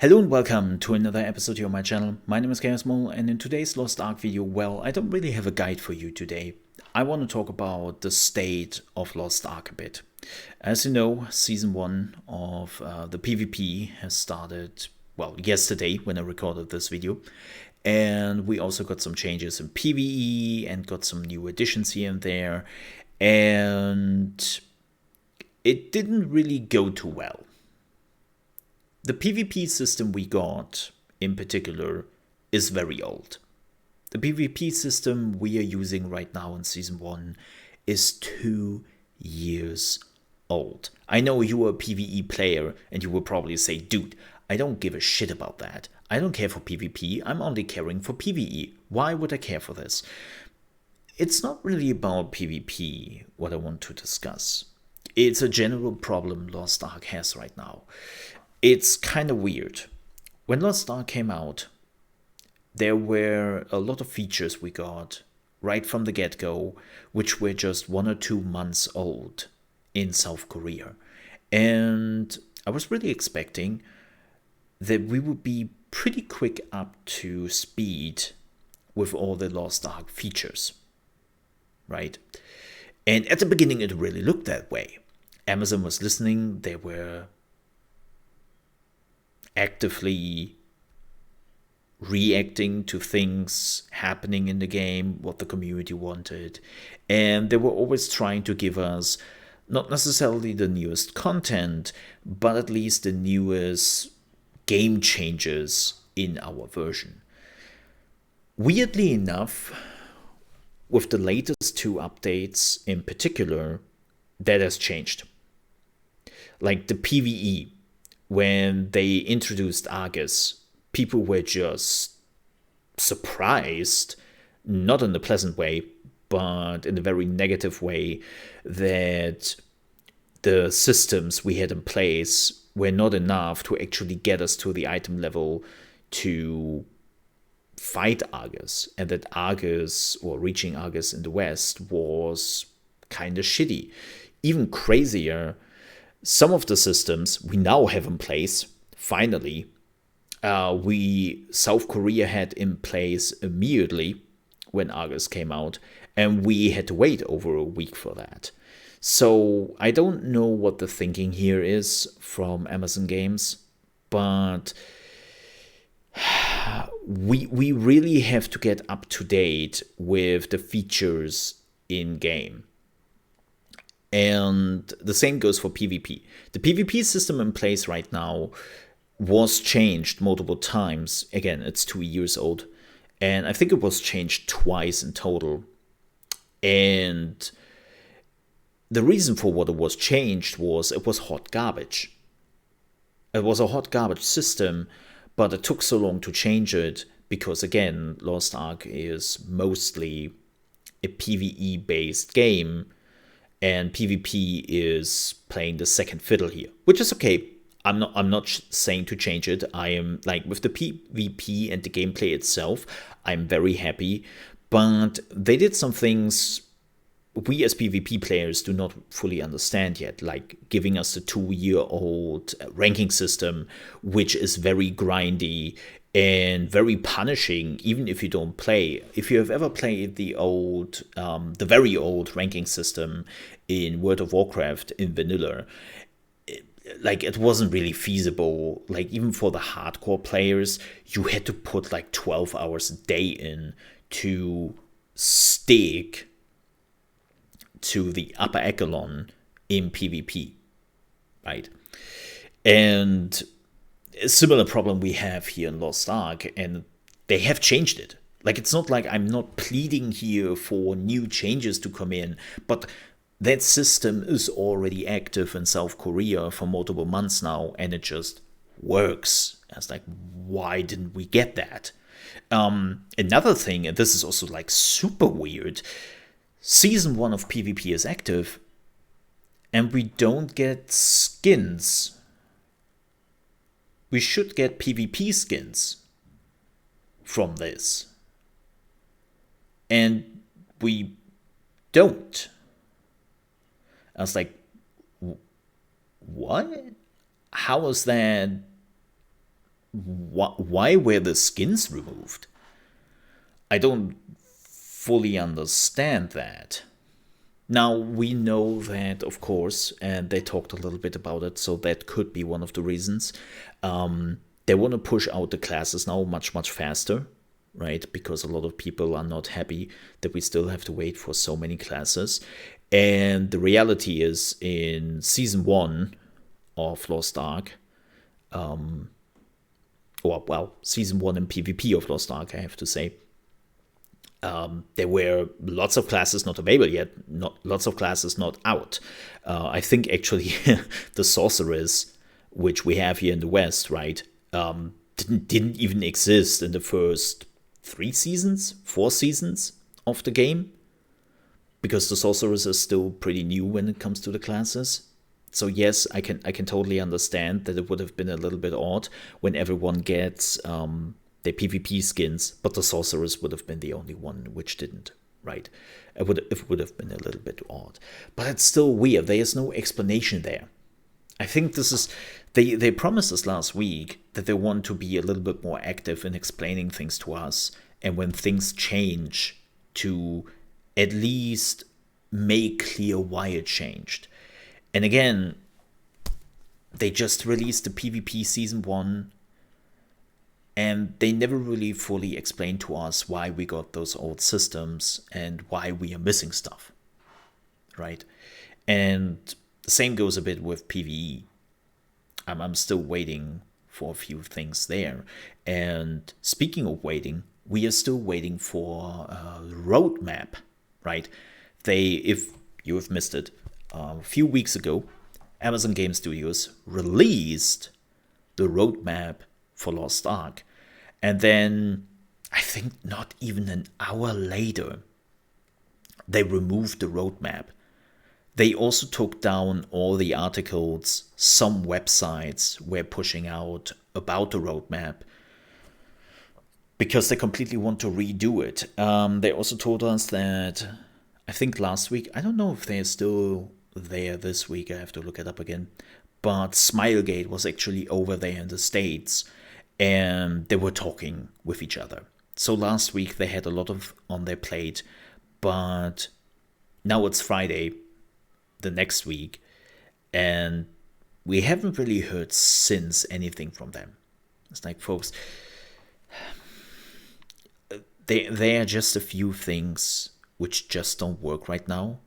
Hello and welcome to another episode here on my channel. My name is Chaosmol, and in today's Lost Ark video, well, I don't really have a guide for you today. I want to talk about the state of Lost Ark a bit. As you know, Season 1 of the PvP has started, well, yesterday when I recorded this video. And we also got some changes in PvE and got some new additions here and there. And it didn't really go too well. The PvP system we got, in particular, is very old. The PvP system we are using right now in Season 1 is 2 years old. I know you are a PvE player and you will probably say, dude, I don't give a shit about that. I don't care for PvP, I'm only caring for PvE. Why would I care for this? It's not really about PvP what I want to discuss. It's a general problem Lost Ark has right now. It's kind of weird. When Lost Ark came out, there were a lot of features we got right from the get-go, which were just 1 or 2 months old in South Korea. And I was really expecting that we would be pretty quick up to speed with all the Lost Ark features, right? And at the beginning, it really looked that way. Amazon was listening. They were actively reacting to things happening in the game, what the community wanted. And they were always trying to give us not necessarily the newest content, but at least the newest game changes in our version. Weirdly enough, with the latest 2 updates in particular, that has changed. Like the PvE. When they introduced AGS, people were just surprised, not in a pleasant way, but in a very negative way, that the systems we had in place were not enough to actually get us to the item level to fight Argus, and that Argus, or reaching Argus in the West, was kind of shitty. Even crazier, some of the systems we now have in place, finally, South Korea had in place immediately when Argus came out, and we had to wait over a week for that. So I don't know what the thinking here is from Amazon Games, but we really have to get up to date with the features in game. And the same goes for PvP. The PvP system in place right now was changed multiple times. Again, it's 2 years old. And I think it was changed twice in total. And the reason for what it was changed was it was hot garbage. It was a hot garbage system, but it took so long to change it because, again, Lost Ark is mostly a PvE-based game. And PvP is playing the second fiddle here, which is okay. I'm not saying to change it. I am, like, with the PvP and the gameplay itself, I'm very happy. But they did some things we as PvP players do not fully understand yet, like giving us the 2-year-old ranking system, which is very grindy and very punishing, even if you don't play. If you have ever played the very old ranking system in World of Warcraft in vanilla, it wasn't really feasible. Like, even for the hardcore players, you had to put like 12 hours a day in to stick to the upper echelon in PvP, right? And a similar problem we have here in Lost Ark, and they have changed it. Like, it's not like I'm not pleading here for new changes to come in, but that system is already active in South Korea for multiple months now, and it just works. I was like, why didn't we get that? Another thing, and this is also like super weird, Season 1 of PvP is active, and we don't get skins. We should get PvP skins from this. And we don't. I was like, what? How is that why were the skins removed? I don't fully understand that. Now, we know that, of course, and they talked a little bit about it, so that could be one of the reasons. They want to push out the classes now much, much faster, right? Because a lot of people are not happy that we still have to wait for so many classes. And the reality is, in Season 1 of Lost Ark, Season 1 in PvP of Lost Ark, I have to say, there were lots of classes not available yet, not lots of classes not out. I think actually the sorceress, which we have here in the West, right, didn't even exist in the first 4 seasons of the game, because the sorceress is still pretty new when it comes to the classes. So yes, I can totally understand that it would have been a little bit odd when everyone gets their PvP skins, but the sorceress would have been the only one which didn't, right? It would have been a little bit odd. But it's still weird. There is no explanation there. I think this is... They promised us last week that they want to be a little bit more active in explaining things to us, and when things change, to at least make clear why it changed. And again, they just released the PvP Season 1, and they never really fully explained to us why we got those old systems and why we are missing stuff, right? And the same goes a bit with PvE. I'm still waiting for a few things there. And speaking of waiting, we are still waiting for a roadmap, right? If you have missed it, a few weeks ago, Amazon Game Studios released the roadmap for Lost Ark. And then, I think not even an hour later, they removed the roadmap. They also took down all the articles some websites were pushing out about the roadmap, because they completely want to redo it. They also told us that, I think last week, I don't know if they're still there this week, I have to look it up again, but Smilegate was actually over there in the States, and they were talking with each other. So last week they had a lot on their plate, but now it's Friday, the next week, and we haven't really heard since anything from them. It's like, folks, there are just a few things which just don't work right now.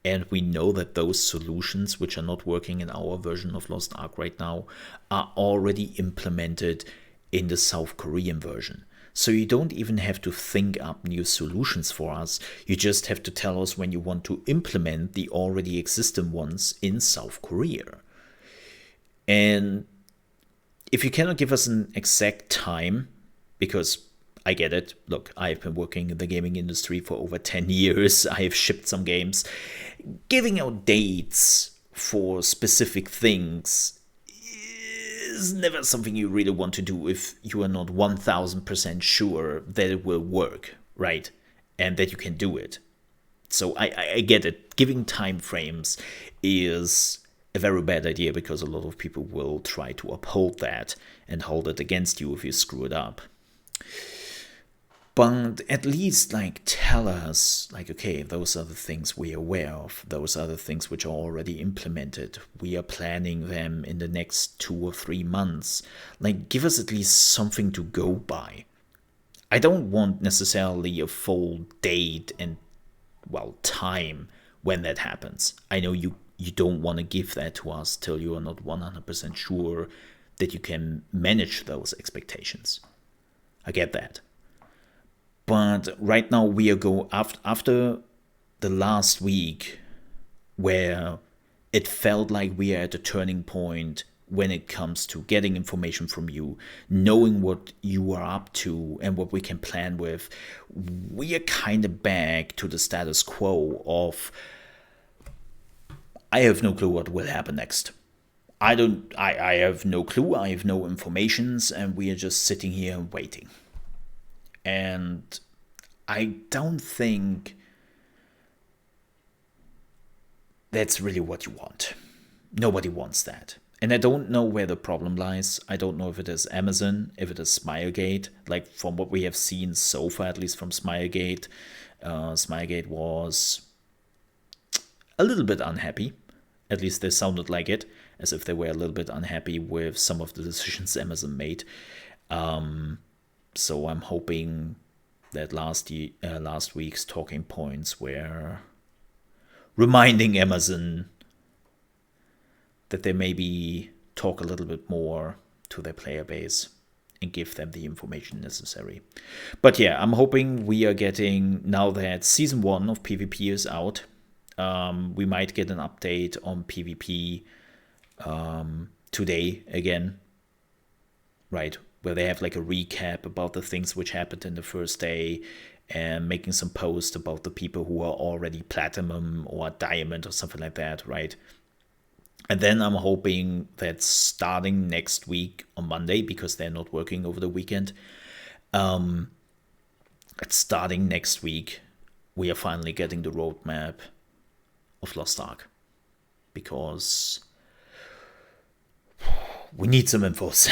And we know that those solutions which are not working in our version of Lost Ark right now are already implemented in the South Korean version. So you don't even have to think up new solutions for us. You just have to tell us when you want to implement the already existing ones in South Korea. And if you cannot give us an exact time, because I get it. Look, I've been working in the gaming industry for over 10 years. I have shipped some games. Giving out dates for specific things is never something you really want to do if you are not 1000% sure that it will work, right? And that you can do it. So I get it. Giving time frames is a very bad idea, because a lot of people will try to uphold that and hold it against you if you screw it up. But at least, tell us, okay, those are the things we are aware of. Those are the things which are already implemented. We are planning them in the next 2 or 3 months. Give us at least something to go by. I don't want necessarily a full date and, time when that happens. I know you don't want to give that to us till you are not 100% sure that you can manage those expectations. I get that. But right now we are after the last week, where it felt like we are at a turning point when it comes to getting information from you, knowing what you are up to and what we can plan with. We are kind of back to the status quo of, I have no clue what will happen next. I have no clue, I have no informations, and we are just sitting here waiting. And I don't think that's really what you want. Nobody wants that. And I don't know where the problem lies. I don't know if it is Amazon, if it is Smilegate. Like from what we have seen so far, at least from Smilegate, Smilegate was a little bit unhappy. At least they sounded like it, as if they were a little bit unhappy with some of the decisions Amazon made. So I'm hoping that last week's talking points were reminding Amazon that they maybe talk a little bit more to their player base and give them the information necessary. But yeah, I'm hoping we are getting, now that Season 1 of PvP is out, we might get an update on PvP today again, right? Where they have like a recap about the things which happened in the first day and making some posts about the people who are already platinum or diamond or something like that, right? And then I'm hoping that starting next week on Monday, because they're not working over the weekend, starting next week, we are finally getting the roadmap of Lost Ark. Because we need some infos.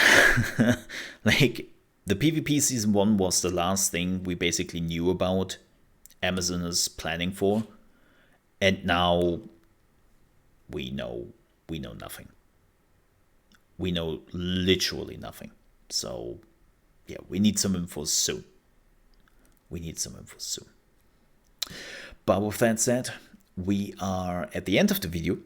Like, the PvP Season 1 was the last thing we basically knew about Amazon is planning for. And now we know nothing. We know literally nothing. So, yeah, we need some info soon. But with that said, we are at the end of the video.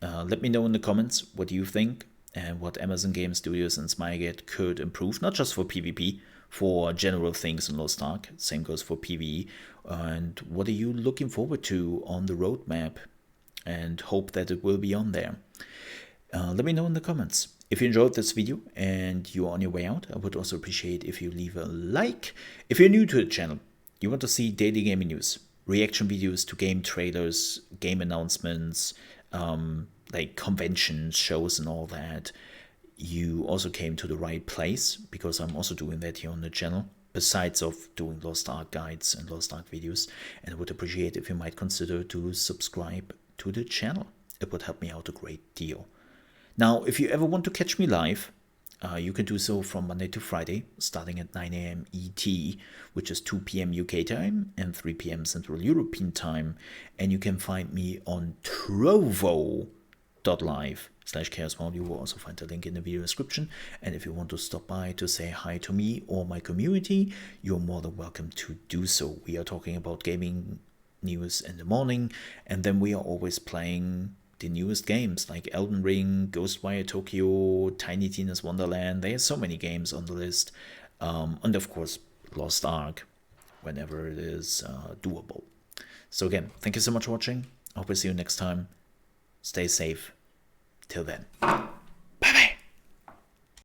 Let me know in the comments what you think and what Amazon Game Studios and Smilegate could improve, not just for PvP, for general things in Lost Ark. Same goes for PvE. And what are you looking forward to on the roadmap? And hope that it will be on there. Let me know in the comments. If you enjoyed this video and you're on your way out, I would also appreciate if you leave a like. If you're new to the channel, you want to see daily gaming news, reaction videos to game trailers, game announcements, like conventions, shows and all that, you also came to the right place, because I'm also doing that here on the channel, besides of doing Lost Ark guides and Lost Ark videos. And I would appreciate if you might consider to subscribe to the channel. It would help me out a great deal. Now, if you ever want to catch me live, you can do so from Monday to Friday, starting at 9 a.m. ET, which is 2 p.m. UK time and 3 p.m. Central European time. And you can find me on trovo.live/chaosmode. You will also find the link in the video description. And if you want to stop by to say hi to me or my community, you're more than welcome to do so. We are talking about gaming news in the morning, and then we are always playing the newest games like Elden Ring, Ghostwire Tokyo, Tiny Tina's Wonderland. There are so many games on the list, and of course Lost Ark whenever it is doable. So again, thank you so much for watching. I hope I see you next time. Stay safe. Till then.